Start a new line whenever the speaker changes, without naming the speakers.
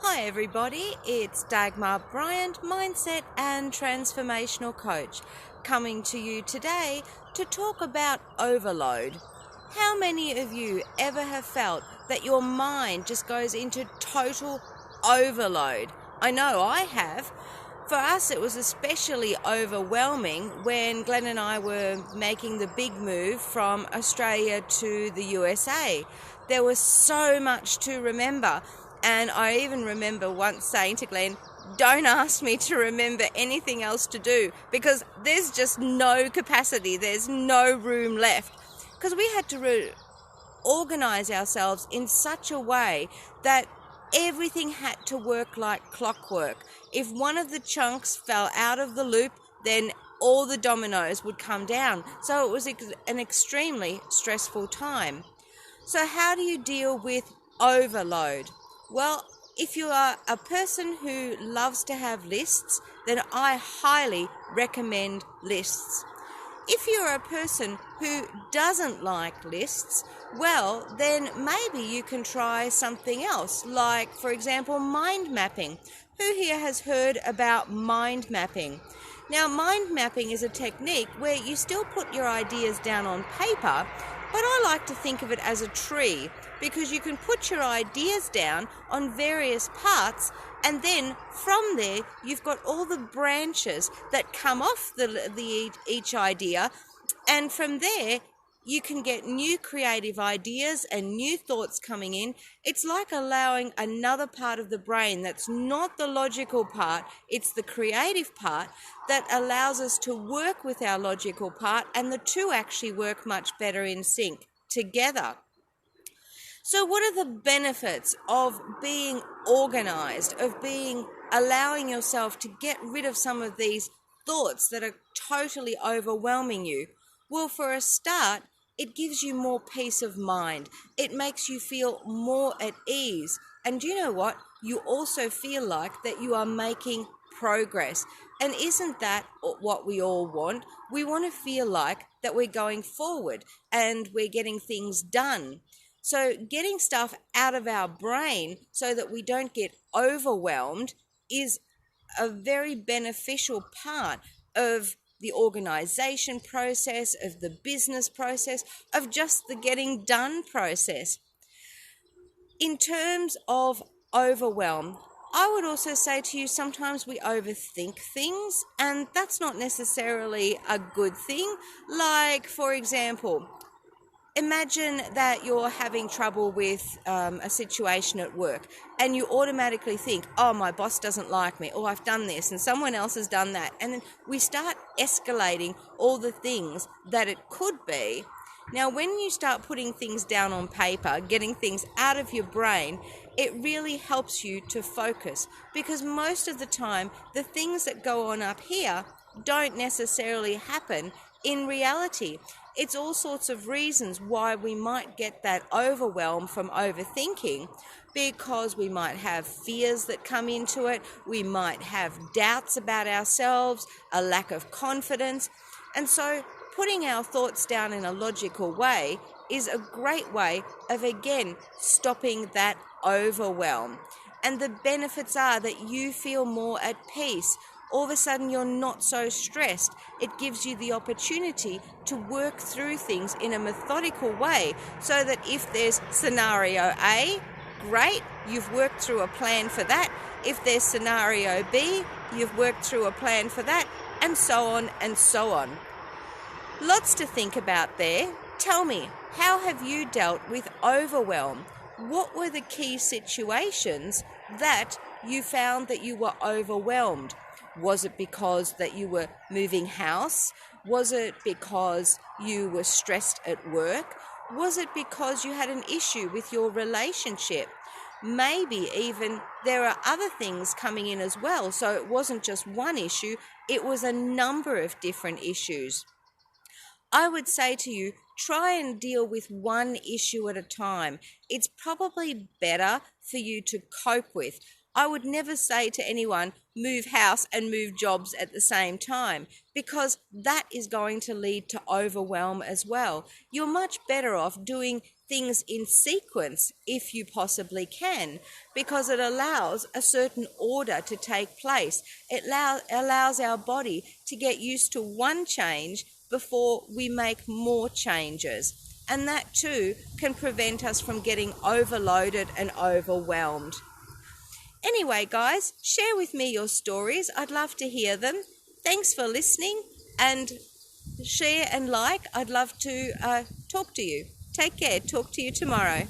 Hi everybody, it's Dagmar Bryant, Mindset and Transformational Coach, coming to you today to talk about overload. How many of you ever have felt that your mind just goes into total overload? I know I have. For us, it was especially overwhelming when Glenn and I were making the big move from Australia to the USA. There was so much to remember. And I even remember once saying to Glenn, don't ask me to remember anything else to do because there's just no capacity, there's no room left. Because we had to organize ourselves in such a way that everything had to work like clockwork. If one of the chunks fell out of the loop, then all the dominoes would come down. So it was an extremely stressful time. So how do you deal with overload? Well, if you are a person who loves to have lists, then I highly recommend lists. If you're a person who doesn't like lists, well, then maybe you can try something else, like, for example, mind mapping. Who here has heard about mind mapping? Now, mind mapping is a technique where you still put your ideas down on paper, but I like to think of it as a tree because you can put your ideas down on various parts, and then from there you've got all the branches that come off each idea, and from there you can get new creative ideas and new thoughts coming in. It's like allowing another part of the brain that's not the logical part, it's the creative part that allows us to work with our logical part, and the two actually work much better in sync together. So what are the benefits of being organized, of allowing yourself to get rid of some of these thoughts that are totally overwhelming you? Well, for a start, it gives you more peace of mind. It makes you feel more at ease. And you know what? You also feel like that you are making progress. And isn't that what we all want? We want to feel like that we're going forward and we're getting things done. So getting stuff out of our brain so that we don't get overwhelmed is a very beneficial part of the organization process, of the business process, of just the getting done process. In terms of overwhelm, I would also say to you, sometimes we overthink things, and that's not necessarily a good thing. Like, for example, imagine that you're having trouble with a situation at work and you automatically think, oh, my boss doesn't like me, or I've done this and someone else has done that. And then we start escalating all the things that it could be. Now, when you start putting things down on paper, getting things out of your brain, it really helps you to focus, because most of the time, the things that go on up here don't necessarily happen in reality. It's all sorts of reasons why we might get that overwhelm from overthinking, because we might have fears that come into it, we might have doubts about ourselves, a lack of confidence, and so putting our thoughts down in a logical way is a great way of, again, stopping that overwhelm. And the benefits are that you feel more at peace. All of a sudden you're not so stressed. It gives you the opportunity to work through things in a methodical way, so that if there's scenario A, great, you've worked through a plan for that. If there's scenario B, you've worked through a plan for that, and so on and so on. Lots to think about there. Tell me, how have you dealt with overwhelm? What were the key situations that you found that you were overwhelmed? Was it because that you were moving house? Was it because you were stressed at work? Was it because you had an issue with your relationship? Maybe even there are other things coming in as well. So it wasn't just one issue, it was a number of different issues. I would say to you, try and deal with one issue at a time. It's probably better for you to cope with. I would never say to anyone, move house and move jobs at the same time, because that is going to lead to overwhelm as well. You're much better off doing things in sequence if you possibly can, because it allows a certain order to take place. It allows our body to get used to one change before we make more changes. And that too can prevent us from getting overloaded and overwhelmed. Anyway, guys, share with me your stories. I'd love to hear them. Thanks for listening, and share and like. I'd love to talk to you. Take care. Talk to you tomorrow.